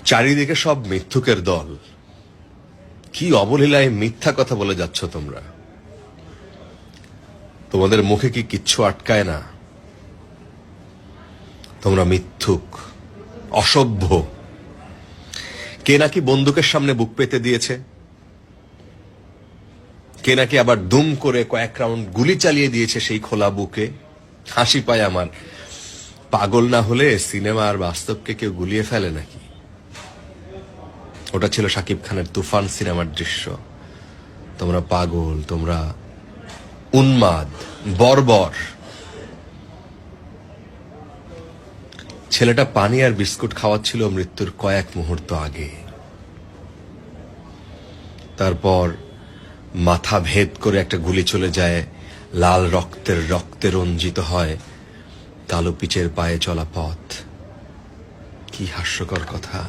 চারিদিকে সব মিথ্যুকের দল। কি অবলীলায় মিথ্যা কথা বলে যাচ্ছ তোমরা। তোমাদের মুখে কি কিচ্ছু আটকায় না? তোমরা মিথ্যুক, অসভ্য। কে নাকি বন্দুকের সামনে বুক পেতে দিয়েছে, কে নাকি আবার দুম করে কয়েক রাউন্ড গুলি চালিয়ে দিয়েছে সেই খোলা বুকে। হাসি পায় আমার। পাগল না হলে সিনেমা আর বাস্তবকে কেউ গুলিয়ে ফেলে নাকি? ওটা ছিল শাকিব খানের তুফান সিনেমার দৃশ্য। তোমরা পাগল, তোমরা উন্মাদ, বর্বর। ছেলেটা পানি আর বিস্কুট খাওয়াচ্ছিল মৃত্যুর কয়েক মুহূর্ত আগে। তারপর মাথা ভেদ করে একটা গুলি চলে যায়, লাল রক্তে রঞ্জিত হয় কালো পিচের পায়ে চলা পথ। কি হাস্যকর কথা।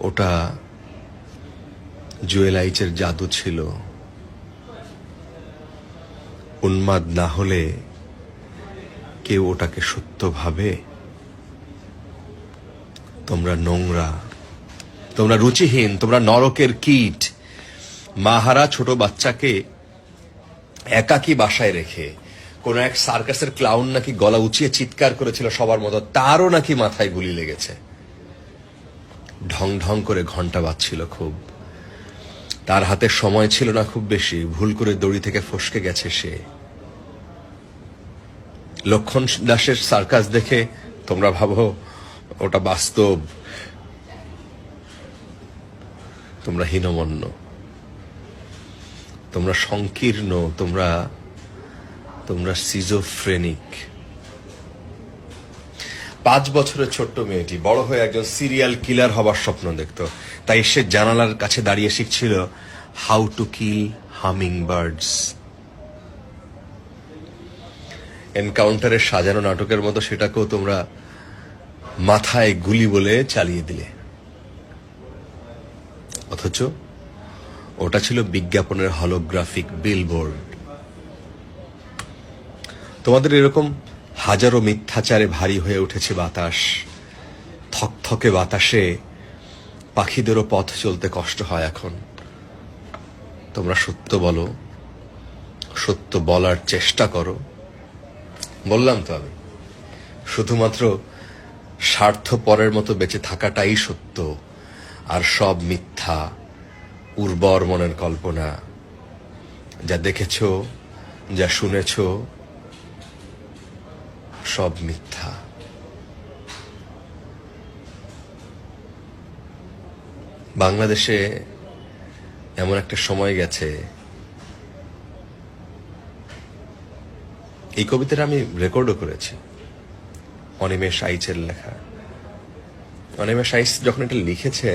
ওটা জুয়েল আইচের জাদু ছিল। উন্মাদ না হলে কেউ ওটাকে সত্য ভাবে? তোমরা নোংরা, তোমরা রুচিহীন, তোমরা নরকের কীট। মাহারা ছোট বাচ্চাকে একাকী বাসায় রেখে কোন এক সার্কাসের ক্লাউন নাকি গলা উঁচিয়ে চিৎকার করেছিল সবার মতো, তারও নাকি মাথায় গুলি লেগেছে। ঢং ঢং করে ঘন্টা বাজছিল খুব। তার হাতে সময় ছিল না খুব বেশি, ভুল করে দড়ি থেকে ফসকে গেছে সে। লক্ষণ দাসের সার্কাস দেখে তোমরা ভাবো ওটা বাস্তব। তোমরা হীনমন্য, তোমরা সংকীর্ণ, তোমরা সিজোফ্রেনিক। 5 বছরের ছোট্ট মেয়েটি বড় হয়ে একজন সিরিয়াল কিলার হবার স্বপ্ন দেখত। তাই সে জানালার কাছে দাঁড়িয়ে শিখছিল how to kill hummingbirds. এনকাউন্টারের সাজানো নাটকের মতো সেটাকেও তোমরা মাথায় গুলি বলে চালিয়ে দিলে। অথচ ওটা ছিল বিজ্ঞাপনের হলোগ্রাফিক বিলবোর্ড। তোমাদের এরকম হাজারো মিথ্যাচারে ভারী হয়ে উঠেছে বাতাস। থকথকে বাতাসে পাখিদেরও পথ চলতে কষ্ট হয় এখন। তোমরা সত্য বলো, সত্য বলার চেষ্টা করো। বললাম তো আমি, শুধুমাত্র স্বার্থপরের মতো বেঁচে থাকাটাই সত্য, আর সব মিথ্যা, উর্বর মনের কল্পনা। যা দেখেছ, যা শুনেছ, সব মিথ্যা। বাংলাদেশে এমন একটা সময় গেছে, এই কবিতাটা আমি রেকর্ডও করেছি, অনিমেষ আইচের লেখা। অনিমেষ আইচ যখন এটা লিখেছে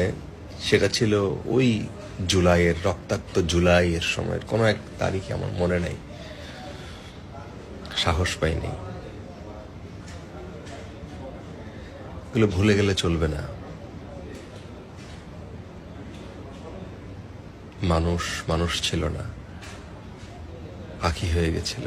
সেটা ছিল ওই জুলাইয়ের, রক্তাক্ত জুলাইয়ের সময়ের কোনো এক তারিখে, আমার মনে নাই, সাহস পাইনি। এগুলো ভুলে গেলে চলবে না। মানুষ ছিল না, পাখি হয়ে গেছিল।